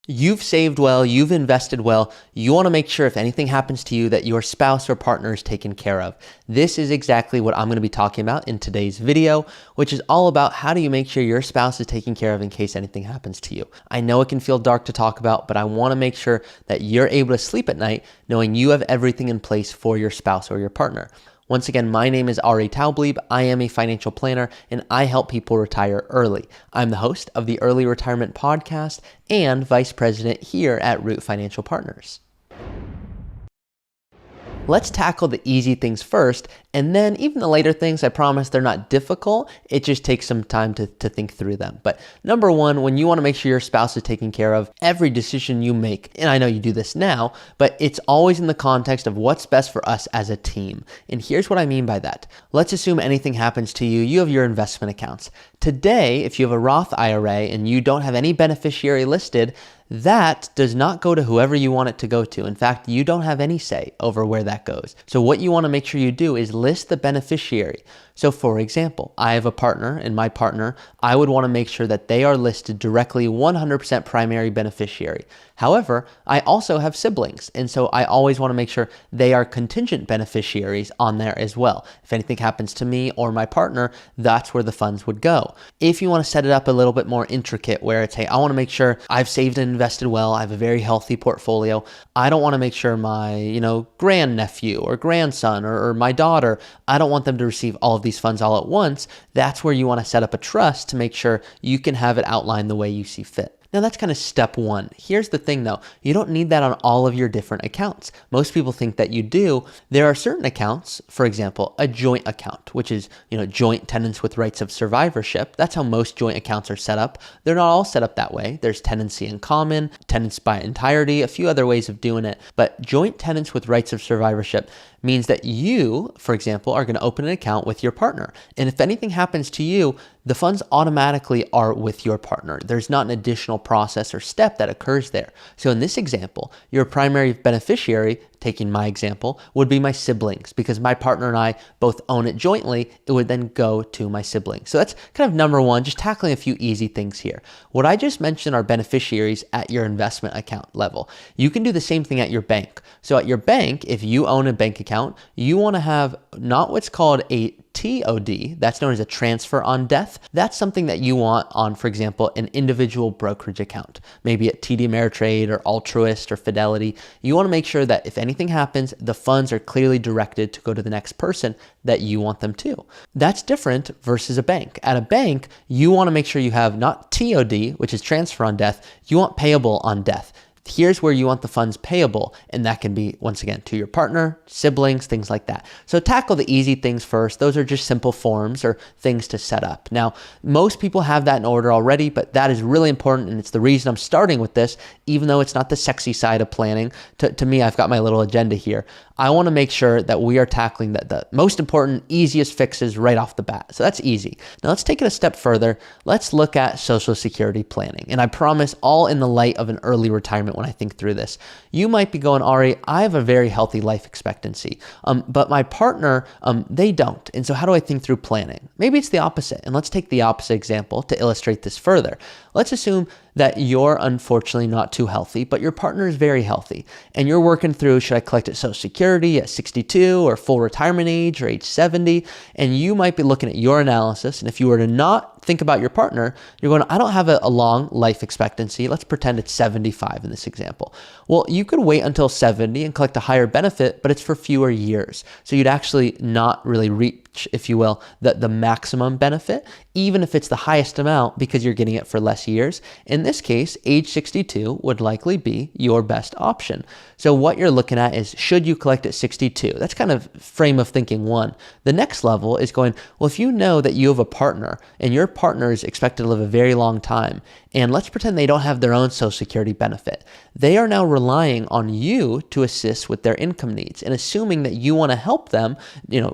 You've saved well, you've invested well. You want to make sure if anything happens to you that your spouse or partner is taken care of. This is exactly what I'm going to be talking about in today's video, which is all about how do you make sure your spouse is taken care of in case anything happens to you. I know it can feel dark to talk about, but I want to make sure that you're able to sleep at night knowing you have everything in place for your spouse or your partner. Once again, my name is Ari Taublieb. I am a financial planner and I help people retire early. I'm the host of the Early Retirement Podcast and vice president here at Root Financial Partners. Let's tackle the easy things first, and then even the later things, I promise they're not difficult. It just takes some time to think through them. But number one, when you want to make sure your spouse is taken care of, every decision you make, and I know you do this now, but it's always in the context of what's best for us as a team. And here's what I mean by that. Let's assume anything happens to you. You have your investment accounts. Today, if you have a Roth IRA and you don't have any beneficiary listed, that does not go to whoever you want it to go to. In fact, you don't have any say over where that goes. So what you want to make sure you do is list the beneficiary. So for example, I have a partner and my partner, I would want to make sure that they are listed directly 100% primary beneficiary. However, I also have siblings. And so I always want to make sure they are contingent beneficiaries on there as well. If anything happens to me or my partner, that's where the funds would go. If you want to set it up a little bit more intricate where it's, hey, I want to make sure I've saved and invested well. I have a very healthy portfolio. I don't want to make sure my, grandnephew or grandson or my daughter, I don't want them to receive all of these funds all at once. That's where you want to set up a trust to make sure you can have it outlined the way you see fit. Now that's kind of step one. Here's the thing though, you don't need that on all of your different accounts. Most people think that you do. There are certain accounts, for example, a joint account, which is, joint tenants with rights of survivorship. That's how most joint accounts are set up. They're not all set up that way. There's tenancy in common, tenants by entirety, a few other ways of doing it. But joint tenants with rights of survivorship means that you, for example, are going to open an account with your partner. And if anything happens to you, the funds automatically are with your partner. There's not an additional process or step that occurs there. So in this example, your primary beneficiary, taking my example, would be my siblings because my partner and I both own it jointly. It would then go to my siblings. So that's kind of number one, just tackling a few easy things here. What I just mentioned are beneficiaries at your investment account level. You can do the same thing at your bank. So at your bank, if you own a bank account, you want to have not what's called a TOD, that's known as a transfer on death. That's something that you want on, for example, an individual brokerage account, maybe at TD Ameritrade or Altruist or Fidelity. You want to make sure that if anything happens, the funds are clearly directed to go to the next person that you want them to. That's different versus a bank. At a bank, you want to make sure you have not TOD, which is transfer on death, you want payable on death. Here's where you want the funds payable, and that can be, once again, to your partner, siblings, things like that. So tackle the easy things first. Those are just simple forms or things to set up. Now, most people have that in order already, but that is really important, and it's the reason I'm starting with this, even though it's not the sexy side of planning. To me, I've got my little agenda here. I want to make sure that we are tackling the most important, easiest fixes right off the bat. So that's easy. Now let's take it a step further. Let's look at Social Security planning. And I promise all in the light of an early retirement when I think through this. You might be going, Ari, I have a very healthy life expectancy, but my partner, they don't. And so how do I think through planning? Maybe it's the opposite. And let's take the opposite example to illustrate this further. Let's assume that you're unfortunately not too healthy, but your partner is very healthy. And you're working through, should I collect at Social Security at 62 or full retirement age or age 70? And you might be looking at your analysis. And if you were to not think about your partner, you're going, I don't have a long life expectancy. Let's pretend it's 75 in this example. Well, you could wait until 70 and collect a higher benefit, but it's for fewer years. So you'd actually not really reach, if you will, the maximum benefit, even if it's the highest amount because you're getting it for less years. In this case, age 62 would likely be your best option. So what you're looking at is, should you collect at 62? That's kind of frame of thinking one. The next level is going, well, if you know that you have a partner and your partner is expected to live a very long time, and let's pretend they don't have their own Social Security benefit. They are now relying on you to assist with their income needs and assuming that you want to help them,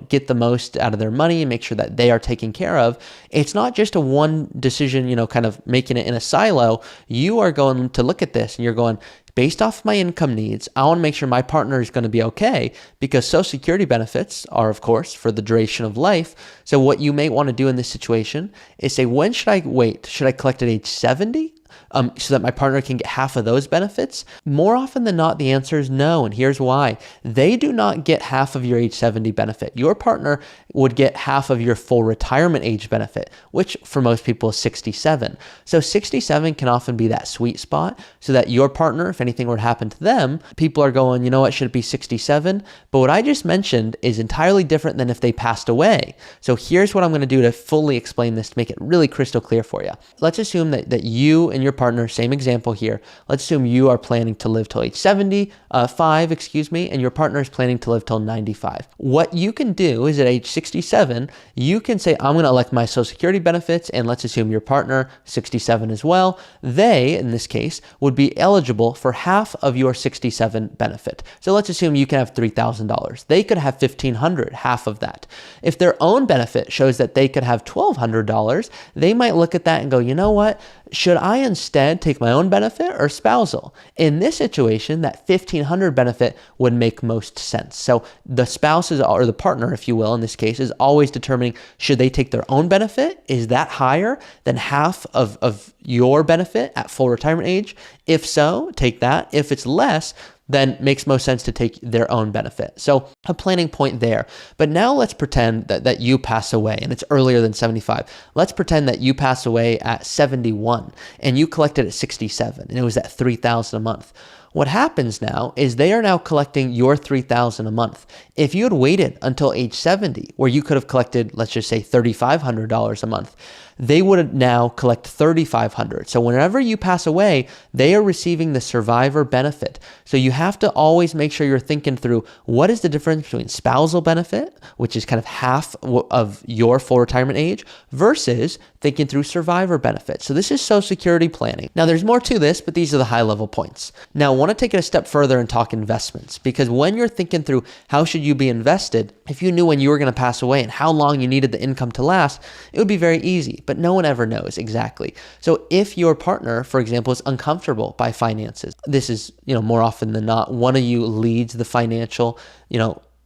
get the most out of their money and make sure that they are taken care of. It's not just a one decision, kind of making it in a silo. You are going to look at this and you're going, based off my income needs, I want to make sure my partner is going to be okay because Social Security benefits are, of course, for the duration of life. So what you may want to do in this situation is say, when should I wait? Should I collect at age 70? so that my partner can get half of those benefits? More often than not, the answer is no. And here's why. They do not get half of your age 70 benefit. Your partner would get half of your full retirement age benefit, which for most people is 67. So 67 can often be that sweet spot so that your partner, if anything were to happen to them, people are going, you know what, should it be 67? But what I just mentioned is entirely different than if they passed away. So here's what I'm going to do to fully explain this to make it really crystal clear for you. Let's assume that you and your partner, same example here, let's assume you are planning to live till age 75, and your partner is planning to live till 95. What you can do is at age 67, you can say, I'm going to elect my Social Security benefits, and let's assume your partner, 67 as well, they, in this case, would be eligible for half of your 67 benefit. So let's assume you can have $3,000. They could have $1,500, half of that. If their own benefit shows that they could have $1,200, they might look at that and go, you know what? Should I instead take my own benefit or spousal? In this situation, that $1,500 benefit would make most sense. So the spouse or the partner, if you will, in this case, is always determining, should they take their own benefit? Is that higher than half of your benefit at full retirement age? If so, take that. If it's less, then makes most sense to take their own benefit. So a planning point there. But now let's pretend that you pass away and it's earlier than 75. Let's pretend that you pass away at 71 and you collected at 67 and it was at $3,000 a month. What happens now is they are now collecting your $3,000 a month. If you had waited until age 70, where you could have collected, let's just say $3,500 a month, they would now collect $3,500. So whenever you pass away, they are receiving the survivor benefit. So you have to always make sure you're thinking through what is the difference between spousal benefit, which is kind of half of your full retirement age, versus thinking through survivor benefit. So this is Social Security planning. Now there's more to this, but these are the high level points. Now I want to take it a step further and talk investments, because when you're thinking through how should you be invested, if you knew when you were going to pass away and how long you needed the income to last, it would be very easy. But no one ever knows exactly. So if your partner, for example, is uncomfortable by finances, this is, more often than not, one of you leads the financial,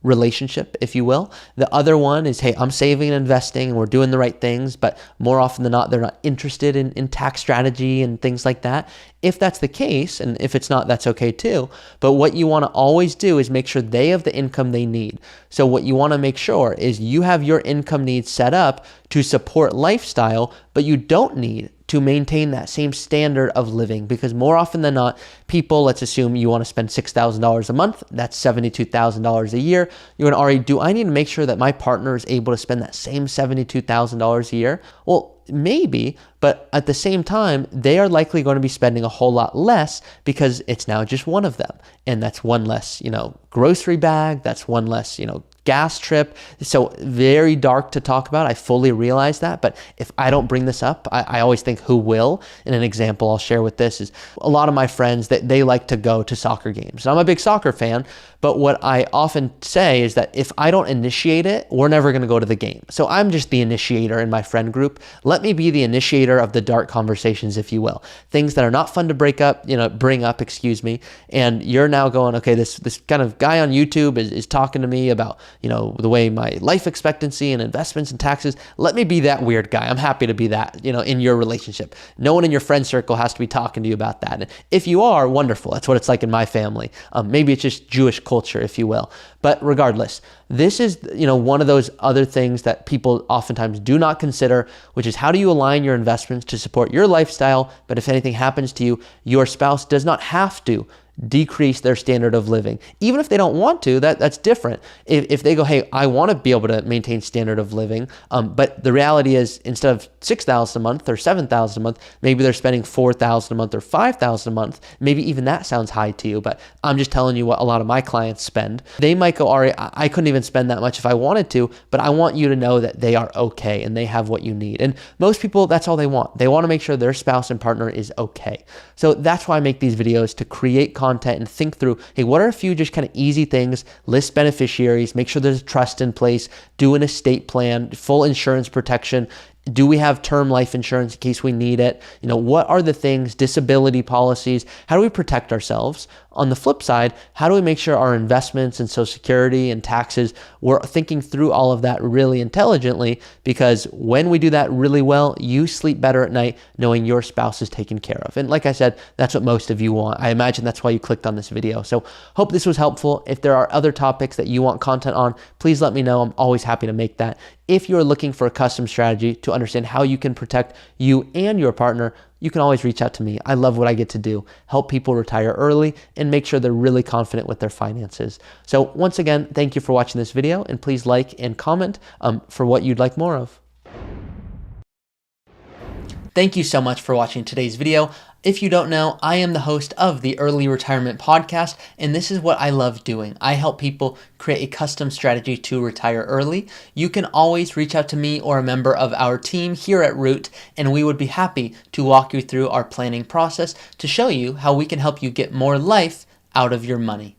relationship, if you will. The other one is, hey, I'm saving and investing and we're doing the right things, but more often than not, they're not interested in tax strategy and things like that. If that's the case, and if it's not, that's okay too. But what you want to always do is make sure they have the income they need. So what you want to make sure is you have your income needs set up to support lifestyle, but you don't need to maintain that same standard of living, because more often than not, people, let's assume you want to spend $6,000 a month, that's $72,000 a year. You're going to already, do I need to make sure that my partner is able to spend that same $72,000 a year? Well, maybe, but at the same time, they are likely going to be spending a whole lot less because it's now just one of them. And that's one less, grocery bag, that's one less, gas trip. So very dark to talk about. I fully realize that. But if I don't bring this up, I always think who will. And an example I'll share with this is a lot of my friends that they like to go to soccer games. And I'm a big soccer fan, but what I often say is that if I don't initiate it, we're never going to go to the game. So I'm just the initiator in my friend group. Let me be the initiator of the dark conversations, if you will. Things that are not fun to bring up, and you're now going, okay, this kind of guy on YouTube is talking to me about, the way my life expectancy and investments and taxes. Let me be that weird guy. I'm happy to be that, in your relationship. No one in your friend circle has to be talking to you about that. And if you are, wonderful. That's what it's like in my family. Maybe it's just Jewish culture, if you will. But regardless, this is, one of those other things that people oftentimes do not consider, which is how do you align your investments to support your lifestyle? But if anything happens to you, your spouse does not have to decrease their standard of living. Even if they don't want to, that's different. If they go, hey, I want to be able to maintain standard of living, but the reality is instead of $6,000 a month or $7,000 a month, maybe they're spending $4,000 a month or $5,000 a month. Maybe even that sounds high to you, but I'm just telling you what a lot of my clients spend. They might go, Ari, I couldn't even spend that much if I wanted to, but I want you to know that they are okay and they have what you need. And most people, that's all they want. They want to make sure their spouse and partner is okay. So that's why I make these videos, to create content and think through, hey, what are a few just kind of easy things? List beneficiaries, make sure there's trust in place, do an estate plan, full insurance protection. Do we have term life insurance in case we need it? What are the things, disability policies? How do we protect ourselves? On the flip side, how do we make sure our investments and Social Security and taxes, we're thinking through all of that really intelligently, because when we do that really well, you sleep better at night knowing your spouse is taken care of. And like I said, that's what most of you want. I imagine that's why you clicked on this video. So hope this was helpful. If there are other topics that you want content on, please let me know. I'm always happy to make that. If you're looking for a custom strategy to understand how you can protect you and your partner, you can always reach out to me. I love what I get to do, help people retire early and make sure they're really confident with their finances. So once again, thank you for watching this video, and please like and comment for what you'd like more of. Thank you so much for watching today's video. If you don't know, I am the host of the Early Retirement Podcast, and this is what I love doing. I help people create a custom strategy to retire early. You can always reach out to me or a member of our team here at Root, and we would be happy to walk you through our planning process to show you how we can help you get more life out of your money.